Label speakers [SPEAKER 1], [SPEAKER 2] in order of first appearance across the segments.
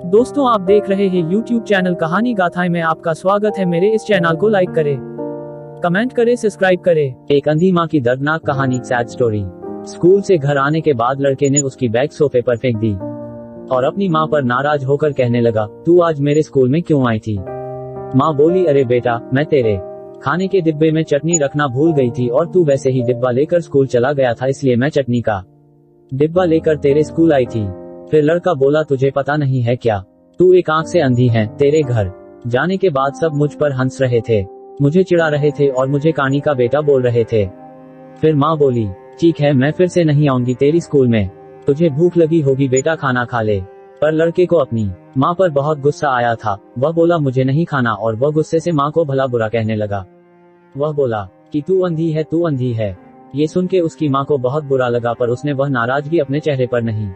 [SPEAKER 1] दोस्तों, आप देख रहे हैं YouTube चैनल कहानी गाथाएं में आपका स्वागत है। मेरे इस चैनल को लाइक करें, कमेंट करें, सब्सक्राइब करें।
[SPEAKER 2] एक अंधी माँ की दर्दनाक कहानी, सैड स्टोरी। स्कूल से घर आने के बाद लड़के ने उसकी बैग सोफे पर फेंक दी और अपनी माँ पर नाराज होकर कहने लगा, तू आज मेरे स्कूल में क्यों आई थी? माँ बोली, अरे बेटा, मैं तेरे खाने के डिब्बे में चटनी रखना भूल गई थी और तू वैसे ही डिब्बा लेकर स्कूल चला गया था, इसलिए मैं चटनी का डिब्बा लेकर तेरे स्कूल आई थी। फिर लड़का बोला, तुझे पता नहीं है क्या, तू एक आंख से अंधी है। तेरे घर जाने के बाद सब मुझ पर हंस रहे थे, मुझे चिढ़ा रहे थे और मुझे कानी का बेटा बोल रहे थे। फिर माँ बोली, ठीक है, मैं फिर से नहीं आऊंगी तेरी स्कूल में, तुझे भूख लगी होगी बेटा, खाना खा ले। पर लड़के को अपनी माँ पर बहुत गुस्सा आया था। वह बोला, मुझे नहीं खाना, और वह गुस्से से माँ को भला बुरा कहने लगा। वह बोला कि तू अंधी है, तू अंधी है। ये सुन के उसकी माँ को बहुत बुरा लगा, पर उसने वह नाराजगी अपने चेहरे पर नहीं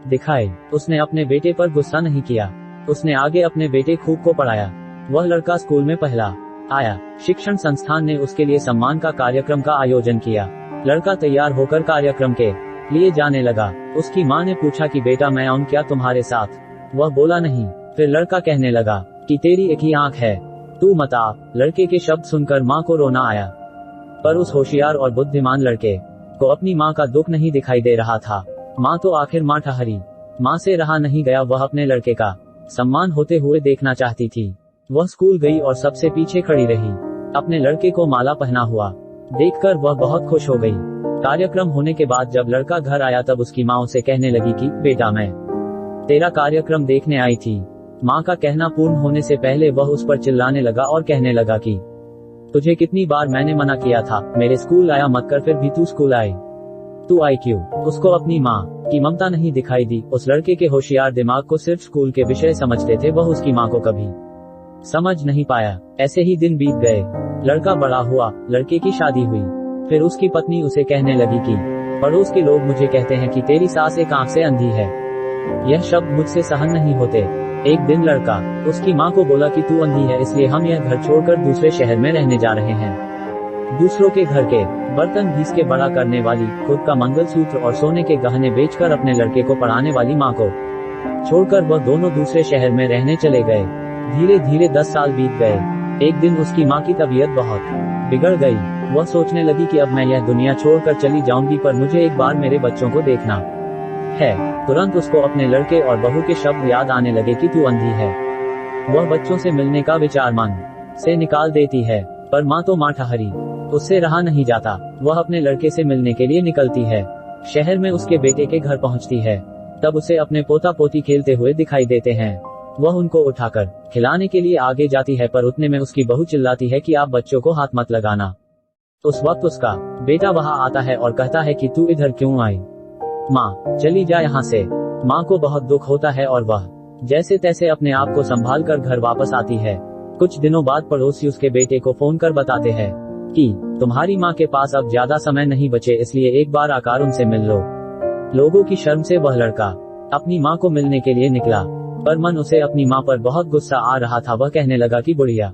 [SPEAKER 2] दिखाई। उसने अपने बेटे पर गुस्सा नहीं किया, उसने आगे अपने बेटे खूब को पढ़ाया। वह लड़का स्कूल में पहला आया। शिक्षण संस्थान ने उसके लिए सम्मान का कार्यक्रम का आयोजन किया। लड़का तैयार होकर कार्यक्रम के लिए जाने लगा। उसकी माँ ने पूछा कि बेटा, मैं आऊं क्या तुम्हारे साथ? वह बोला, नहीं। फिर लड़का कहने लगा कि तेरी एक ही आंख है, तू मत आ। लड़के के शब्द सुनकर माँ को रोना आया, पर उस होशियार और बुद्धिमान लड़के को अपनी माँ का दुख नहीं दिखाई दे रहा था। माँ तो आखिर माँ ठहरी। माँ से रहा नहीं गया, वह अपने लड़के का सम्मान होते हुए देखना चाहती थी। वह स्कूल गई और सबसे पीछे खड़ी रही। अपने लड़के को माला पहना हुआ देखकर वह बहुत खुश हो गई। कार्यक्रम होने के बाद जब लड़का घर आया तब उसकी माँ उसे कहने लगी कि बेटा, मैं तेरा कार्यक्रम देखने आई थी। माँ का कहना पूर्ण होने से पहले वह उस पर चिल्लाने लगा और कहने लगा कि तुझे कितनी बार मैंने मना किया था, मेरे स्कूल आया मत कर, फिर भी तू स्कूल आई, तू आई क्यों? उसको अपनी माँ की ममता नहीं दिखाई दी। उस लड़के के होशियार दिमाग को सिर्फ स्कूल के विषय समझते थे, वह उसकी माँ को कभी समझ नहीं पाया। ऐसे ही दिन बीत गए। लड़का बड़ा हुआ, लड़के की शादी हुई। फिर उसकी पत्नी उसे कहने लगी कि पड़ोस के लोग मुझे कहते हैं कि तेरी सास एक आंख से अंधी है। यह शब्द मुझसे सहन नहीं होते। एक दिन लड़का उसकी माँ को बोला कि तू अंधी है, इसलिए हम यह घर छोड़कर दूसरे शहर में रहने जा रहे हैं। दूसरों के घर के बर्तन घिस के बड़ा करने वाली, खुद का मंगलसूत्र और सोने के गहने बेचकर अपने लड़के को पढ़ाने वाली माँ को छोड़कर वह दोनों दूसरे शहर में रहने चले गए। धीरे धीरे 10 साल बीत गए। एक दिन उसकी माँ की तबीयत बहुत बिगड़ गई। वह सोचने लगी कि अब मैं यह दुनिया छोड़कर चली जाऊंगी, पर मुझे एक बार मेरे बच्चों को देखना है। तुरंत उसको अपने लड़के और बहू के शब्द याद आने लगे कि तू अंधी है। वह बच्चों से मिलने का विचार मन से निकाल देती है, पर माँ तो माँ ठहरी। उससे रहा नहीं जाता। वह अपने लड़के से मिलने के लिए निकलती है। शहर में उसके बेटे के घर पहुंचती है, तब उसे अपने पोता पोती खेलते हुए दिखाई देते हैं। वह उनको उठाकर खिलाने के लिए आगे जाती है, पर उतने में उसकी बहू चिल्लाती है कि आप बच्चों को हाथ मत लगाना। उस वक्त उसका बेटा वहां आता है और कहता है कि तू इधर क्यों आई? माँ, चली जा यहाँ से। माँ को बहुत दुख होता है और वह जैसे तैसे अपने आप को संभाल कर घर वापस आती है। कुछ दिनों बाद पड़ोसी उसके बेटे को फोन कर बताते हैं कि तुम्हारी माँ के पास अब ज्यादा समय नहीं बचे, इसलिए एक बार आकर उनसे मिल लो। लोगों की शर्म से वह लड़का अपनी माँ को मिलने के लिए निकला, पर मन उसे अपनी माँ पर बहुत गुस्सा आ रहा था। वह कहने लगा कि बुढ़िया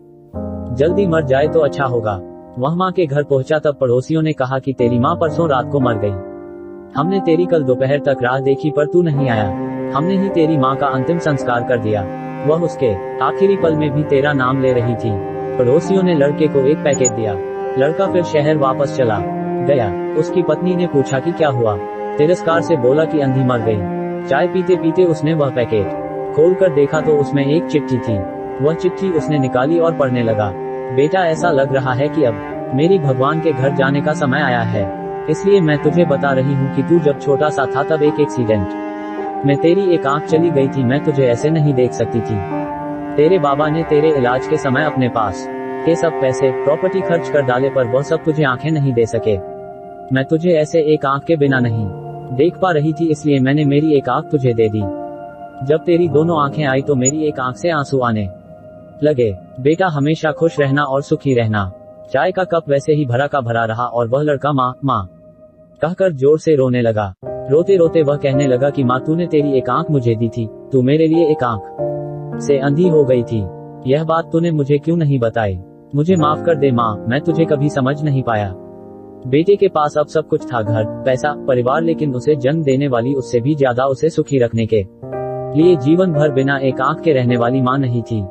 [SPEAKER 2] जल्दी मर जाए तो अच्छा होगा। वह माँ के घर पहुंचा तब पड़ोसियों ने कहा कि तेरी माँ परसों रात को मर गई। हमने तेरी कल दोपहर तक राह देखी, पर तू नहीं आया। हमने ही तेरी माँ का अंतिम संस्कार कर दिया। वह उसके आखिरी पल में भी तेरा नाम ले रही थी। पड़ोसियों ने लड़के को एक पैकेट दिया। लड़का फिर शहर वापस चला गया। उसकी पत्नी ने पूछा कि क्या हुआ? तिरस्कार से बोला कि अंधी मर गई। चाय पीते पीते उसने वह पैकेट खोलकर देखा तो उसमें एक चिट्ठी थी। वह चिट्ठी उसने निकाली और पढ़ने लगा। बेटा, ऐसा लग रहा है कि अब मेरी भगवान के घर जाने का समय आया है, इसलिए मैं तुझे बता रही हूँ कि तू जब छोटा सा था तब एक एक्सीडेंट में तेरी एक आंख चली गई थी। मैं तुझे ऐसे नहीं देख सकती थी। तेरे बाबा ने तेरे इलाज के समय अपने पास के सब पैसे, प्रॉपर्टी खर्च कर डाले, पर वह सब तुझे आंखें नहीं दे सके। मैं तुझे ऐसे एक आंख के बिना नहीं देख पा रही थी, इसलिए मैंने मेरी एक आंख तुझे दे दी। जब तेरी दोनों आंखें आई तो मेरी एक आंख से आंसू आने लगे। बेटा, हमेशा खुश रहना और सुखी रहना। चाय का कप वैसे ही भरा का भरा रहा और वह लड़का माँ माँ कहकर जोर से रोने लगा। रोते रोते वह कहने लगा कि माँ, तूने तेरी एक आंख मुझे दी थी, तू मेरे लिए एक आंख से अंधी हो गई थी। यह बात तूने मुझे क्यों नहीं बताई? मुझे माफ कर दे माँ, मैं तुझे कभी समझ नहीं पाया। बेटे के पास अब सब कुछ था, घर, पैसा, परिवार, लेकिन उसे जन्म देने वाली उससे भी ज्यादा उसे सुखी रखने के लिए जीवन भर बिना एक आंख के रहने वाली माँ नहीं थी।